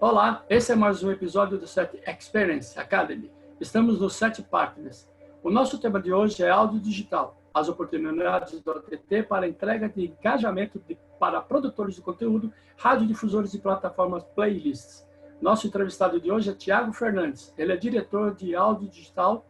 Olá, esse é mais um episódio do SET Experience Academy. Estamos no SET Partners. O nosso tema de hoje é áudio digital, as oportunidades do OTT para entrega de engajamento para produtores de conteúdo, radiodifusores e plataformas playlists. Nosso entrevistado de hoje é Thiago Fernandes. Ele é diretor de áudio digital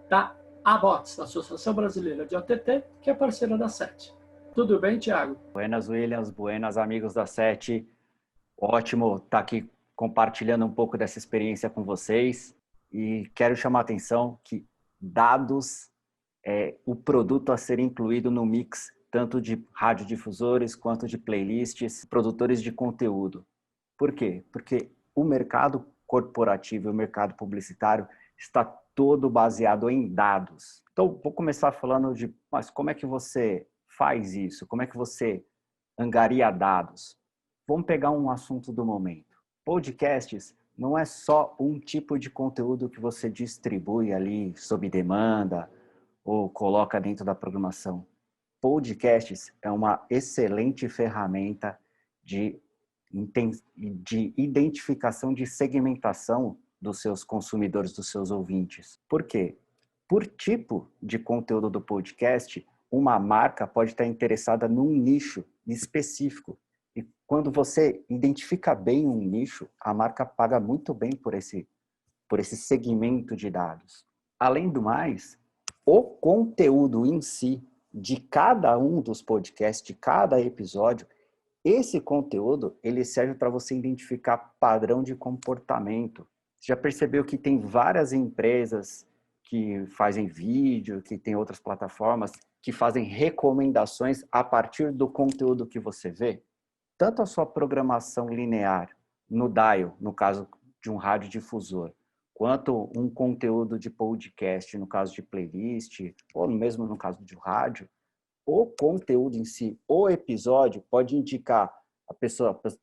da ABOTS, Associação Brasileira de OTT, que é parceira da SET. Tudo bem, Thiago? Buenas, Williams. Buenas, amigos da SET. Ótimo estar aqui compartilhando um pouco dessa experiência com vocês. E quero chamar a atenção que dados é o produto a ser incluído no mix tanto de radiodifusores quanto de playlists, produtores de conteúdo. Por quê? Porque o mercado corporativo e o mercado publicitário está todo baseado em dados. Então, vou começar falando de, mas como é que você faz isso? Como é que você angaria dados? Vamos pegar um assunto do momento. Podcasts não é só um tipo de conteúdo que você distribui ali sob demanda ou coloca dentro da programação. Podcasts é uma excelente ferramenta de identificação, de segmentação dos seus consumidores, dos seus ouvintes. Por quê? Por tipo de conteúdo do podcast, uma marca pode estar interessada num nicho específico. E quando você identifica bem um nicho, a marca paga muito bem por esse segmento de dados. Além do mais, o conteúdo em si de cada um dos podcasts, de cada episódio, esse conteúdo ele serve para você identificar padrão de comportamento. Você já percebeu que tem várias empresas que fazem vídeo, que tem outras plataformas que fazem recomendações a partir do conteúdo que você vê? Tanto a sua programação linear no dial, no caso de um radiodifusor, quanto um conteúdo de podcast, no caso de playlist, ou mesmo no caso de rádio, o conteúdo em si, o episódio, pode indicar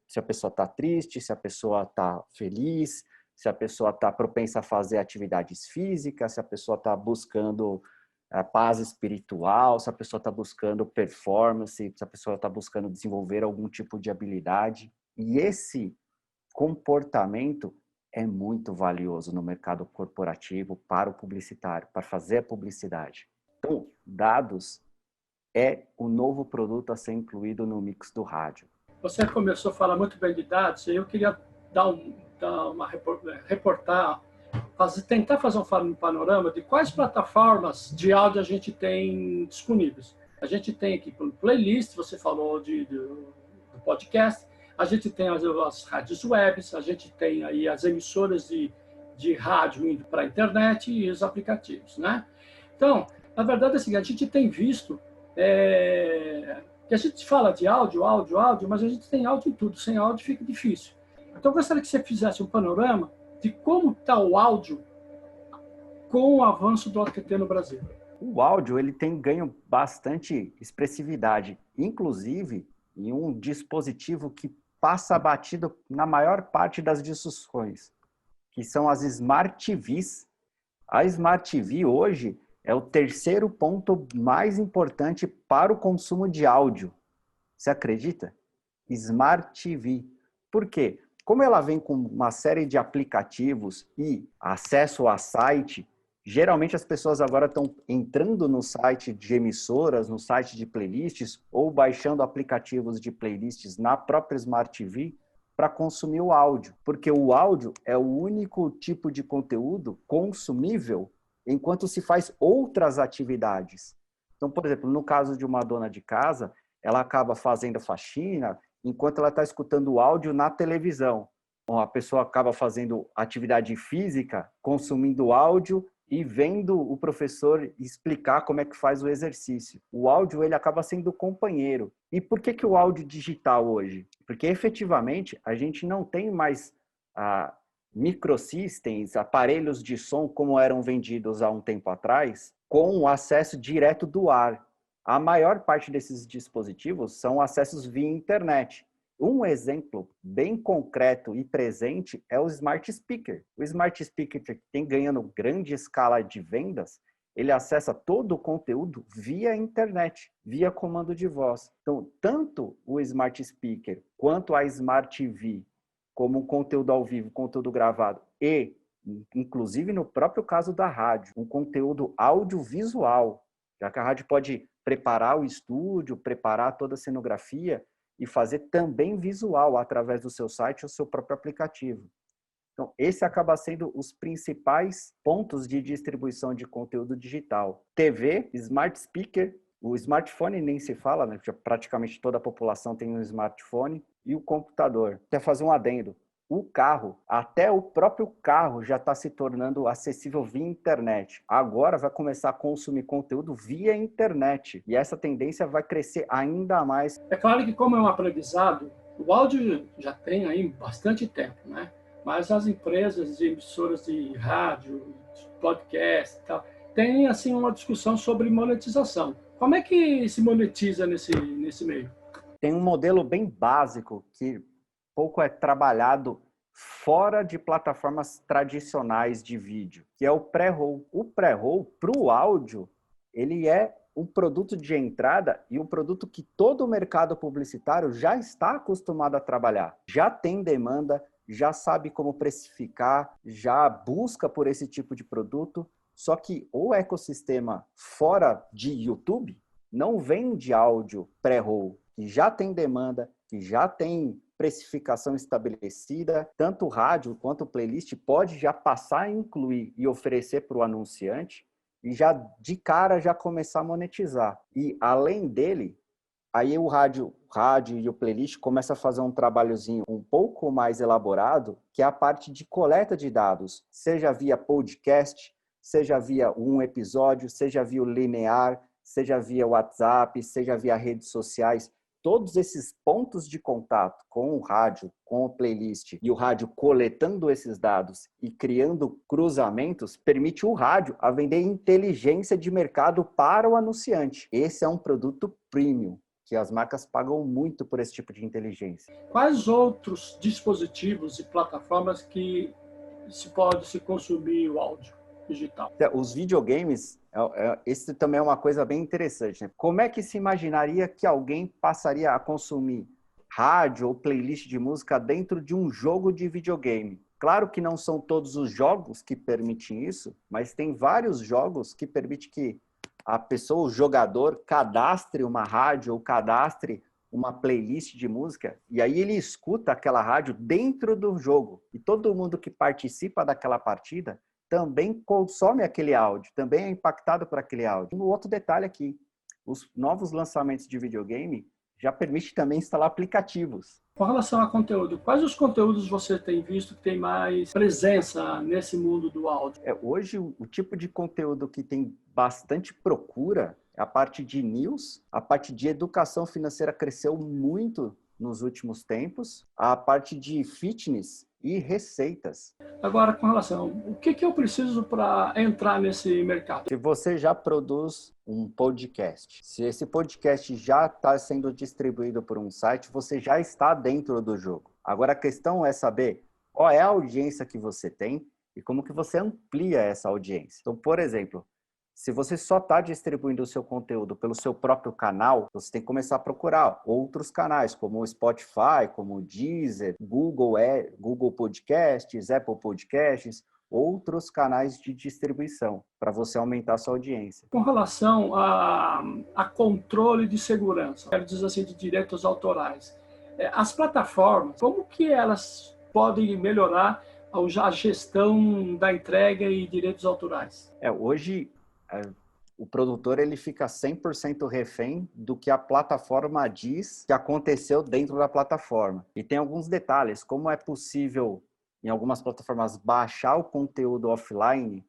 se a pessoa está triste, se a pessoa está feliz, se a pessoa está propensa a fazer atividades físicas, se a pessoa está buscando paz espiritual, se a pessoa está buscando performance, se a pessoa está buscando desenvolver algum tipo de habilidade. E esse comportamento é muito valioso no mercado corporativo para o publicitário, para fazer a publicidade. Então, dados é o novo produto a ser incluído no mix do rádio. Você começou a falar muito bem de dados, e eu queria tentar fazer um panorama de quais plataformas de áudio a gente tem disponíveis. A gente tem aqui playlist, você falou do podcast, a gente tem as rádios webs, a gente tem aí as emissoras de rádio indo para a internet e os aplicativos, né? Então, na verdade é o seguinte, a gente tem visto que a gente fala de áudio, mas a gente tem áudio em tudo, sem áudio fica difícil. Então, eu gostaria que você fizesse um panorama de como está o áudio com o avanço do OTT no Brasil. O áudio ele tem ganho bastante expressividade, inclusive em um dispositivo que passa batido na maior parte das discussões, que são as Smart TVs. A Smart TV hoje é o terceiro ponto mais importante para o consumo de áudio. Você acredita? Smart TV. Por quê? Como ela vem com uma série de aplicativos e acesso a site, geralmente as pessoas agora estão entrando no site de emissoras, no site de playlists, ou baixando aplicativos de playlists na própria Smart TV para consumir o áudio. Porque o áudio é o único tipo de conteúdo consumível enquanto se faz outras atividades. Então, por exemplo, no caso de uma dona de casa, ela acaba fazendo faxina enquanto ela está escutando o áudio na televisão. A pessoa acaba fazendo atividade física, consumindo áudio e vendo o professor explicar como é que faz o exercício. O áudio ele acaba sendo companheiro. E por que o áudio digital hoje? Porque efetivamente a gente não tem mais microsystems, aparelhos de som como eram vendidos há um tempo atrás, com o acesso direto do ar. A maior parte desses dispositivos são acessos via internet. Um exemplo bem concreto e presente é o Smart Speaker. O Smart Speaker que tem ganhando grande escala de vendas, ele acessa todo o conteúdo via internet, via comando de voz. Então, tanto o Smart Speaker quanto a Smart TV, como conteúdo ao vivo, conteúdo gravado e, inclusive no próprio caso da rádio, um conteúdo audiovisual, já que a rádio pode preparar o estúdio, preparar toda a cenografia e fazer também visual através do seu site ou seu próprio aplicativo. Então, esse acaba sendo os principais pontos de distribuição de conteúdo digital. TV, smart speaker, o smartphone nem se fala, né? Praticamente toda a população tem um smartphone, e o computador. Quer fazer um adendo? O carro, até o próprio carro já está se tornando acessível via internet. Agora vai começar a consumir conteúdo via internet. E essa tendência vai crescer ainda mais. É claro que, como é um aprendizado, o áudio já tem aí bastante tempo, né? Mas as empresas de emissoras de rádio, de podcast e tal, têm assim, uma discussão sobre monetização. Como é que se monetiza nesse meio? Tem um modelo bem básico que pouco é trabalhado fora de plataformas tradicionais de vídeo, que é o pré-roll. O pré-roll, para o áudio, ele é um produto de entrada e um produto que todo o mercado publicitário já está acostumado a trabalhar. Já tem demanda, já sabe como precificar, já busca por esse tipo de produto, só que o ecossistema fora de YouTube não vende áudio pré-roll, que já tem demanda, que já tem precificação estabelecida, tanto o rádio quanto o playlist pode já passar a incluir e oferecer para o anunciante e já de cara já começar a monetizar. E além dele, aí o rádio e o playlist começa a fazer um trabalhozinho um pouco mais elaborado, que é a parte de coleta de dados, seja via podcast, seja via um episódio, seja via linear, seja via WhatsApp, seja via redes sociais. Todos esses pontos de contato com o rádio, com o playlist e o rádio coletando esses dados e criando cruzamentos, permite o rádio a vender inteligência de mercado para o anunciante. Esse é um produto premium, que as marcas pagam muito por esse tipo de inteligência. Quais outros dispositivos e plataformas que pode se consumir o áudio digital? Os videogames, esse também é uma coisa bem interessante, né? Como é que se imaginaria que alguém passaria a consumir rádio ou playlist de música dentro de um jogo de videogame? Claro que não são todos os jogos que permitem isso, mas tem vários jogos que permitem que a pessoa, o jogador, cadastre uma rádio ou cadastre uma playlist de música e aí ele escuta aquela rádio dentro do jogo. E todo mundo que participa daquela partida também consome aquele áudio, também é impactado por aquele áudio. Um outro detalhe aqui, os novos lançamentos de videogame já permitem também instalar aplicativos. Com relação a conteúdo, quais os conteúdos você tem visto que tem mais presença nesse mundo do áudio? Hoje, o tipo de conteúdo que tem bastante procura é a parte de news, a parte de educação financeira cresceu muito nos últimos tempos, a parte de fitness e receitas. Agora, com relação, o que eu preciso para entrar nesse mercado? Se você já produz um podcast, se esse podcast já está sendo distribuído por um site, você já está dentro do jogo. Agora, a questão é saber qual é a audiência que você tem e como que você amplia essa audiência. Então, por exemplo, se você só está distribuindo o seu conteúdo pelo seu próprio canal, você tem que começar a procurar outros canais, como o Spotify, como o Deezer, Google Podcasts, Apple Podcasts, outros canais de distribuição, para você aumentar a sua audiência. Com relação a controle de segurança, quero dizer assim, de direitos autorais, as plataformas, como que elas podem melhorar a gestão da entrega e direitos autorais? Hoje, o produtor ele fica 100% refém do que a plataforma diz que aconteceu dentro da plataforma. E tem alguns detalhes, como é possível, em algumas plataformas, baixar o conteúdo offline,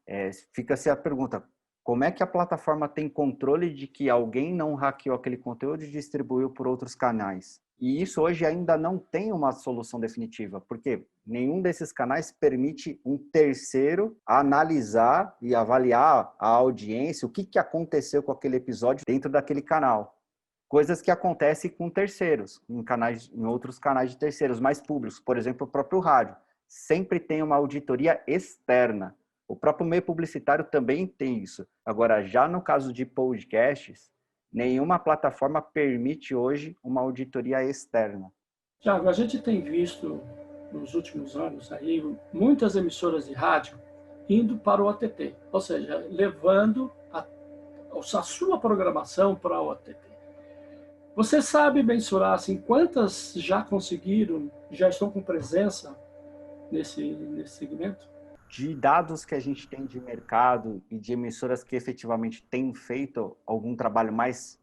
fica-se a pergunta, como é que a plataforma tem controle de que alguém não hackeou aquele conteúdo e distribuiu por outros canais? E isso hoje ainda não tem uma solução definitiva, porque nenhum desses canais permite um terceiro analisar e avaliar a audiência, o que aconteceu com aquele episódio dentro daquele canal. Coisas que acontecem com terceiros, em outros canais de terceiros mais públicos, por exemplo, o próprio rádio. Sempre tem uma auditoria externa. O próprio meio publicitário também tem isso. Agora, já no caso de podcasts, nenhuma plataforma permite hoje uma auditoria externa. Tiago, a gente tem visto nos últimos anos, aí, muitas emissoras de rádio indo para o OTT, ou seja, levando a sua programação para o OTT. Você sabe mensurar assim, quantas já conseguiram, já estão com presença nesse segmento? De dados que a gente tem de mercado e de emissoras que efetivamente têm feito algum trabalho mais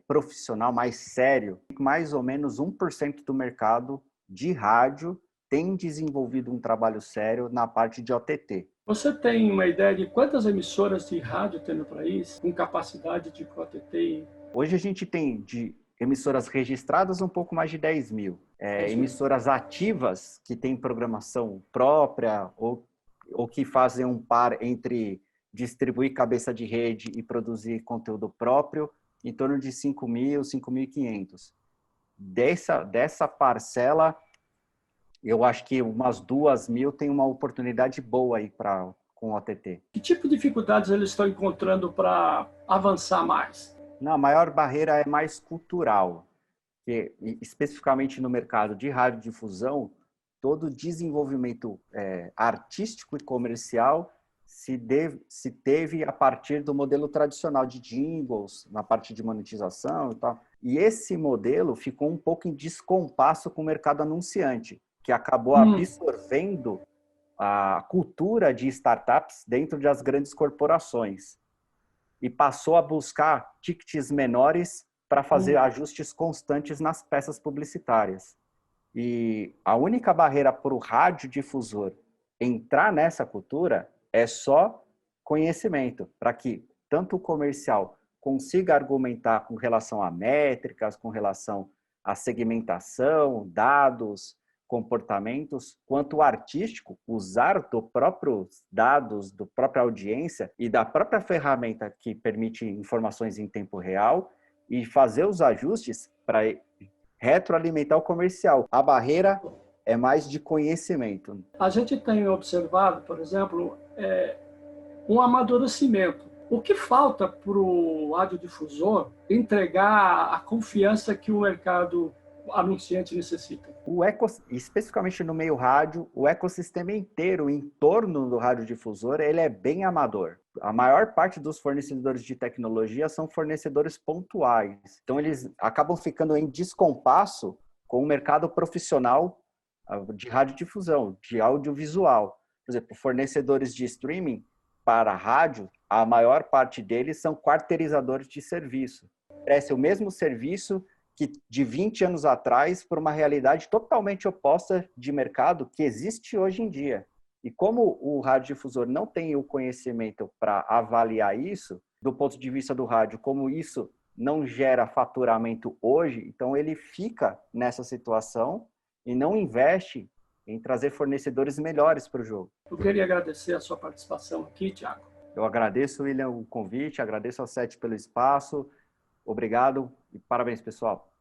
profissional, mais sério, mais ou menos 1% do mercado de rádio tem desenvolvido um trabalho sério na parte de OTT. Você tem uma ideia de quantas emissoras de rádio tem no país com capacidade de OTT? Hoje a gente tem de emissoras registradas um pouco mais de 10 mil. Emissoras ativas que têm programação própria ou que fazem um par entre distribuir cabeça de rede e produzir conteúdo próprio, em torno de 5.000, 5.500. Dessa parcela, eu acho que umas 2.000 tem uma oportunidade boa aí com o OTT. Que tipo de dificuldades eles estão encontrando para avançar mais? Não, a maior barreira é mais cultural, que especificamente no mercado de radiodifusão, todo desenvolvimento artístico e comercial se teve a partir do modelo tradicional de jingles, na parte de monetização e tal. E esse modelo ficou um pouco em descompasso com o mercado anunciante, que acabou absorvendo a cultura de startups dentro das grandes corporações e passou a buscar tickets menores para fazer ajustes constantes nas peças publicitárias. E a única barreira para o radiodifusor entrar nessa cultura é só conhecimento, para que tanto o comercial consiga argumentar com relação a métricas, com relação à segmentação, dados, comportamentos, quanto o artístico usar dos próprios dados, da própria audiência e da própria ferramenta que permite informações em tempo real e fazer os ajustes para retroalimentar o comercial. A barreira é mais de conhecimento. A gente tem observado, por exemplo, um amadurecimento. O que falta para o radiodifusor entregar a confiança que o mercado anunciante necessita? Especificamente no meio rádio, o ecossistema inteiro em torno do radiodifusor, ele é bem amador. A maior parte dos fornecedores de tecnologia são fornecedores pontuais. Então, eles acabam ficando em descompasso com o mercado profissional de radiodifusão, de audiovisual. Por exemplo, fornecedores de streaming para rádio, a maior parte deles são quarteirizadores de serviço. Oferece o mesmo serviço que de 20 anos atrás por uma realidade totalmente oposta de mercado que existe hoje em dia. E como o radiodifusor não tem o conhecimento para avaliar isso, do ponto de vista do rádio, como isso não gera faturamento hoje, então ele fica nessa situação e não investe em trazer fornecedores melhores para o jogo. Eu queria agradecer a sua participação aqui, Thiago. Eu agradeço, William, o convite, agradeço ao SET pelo espaço. Obrigado e parabéns, pessoal.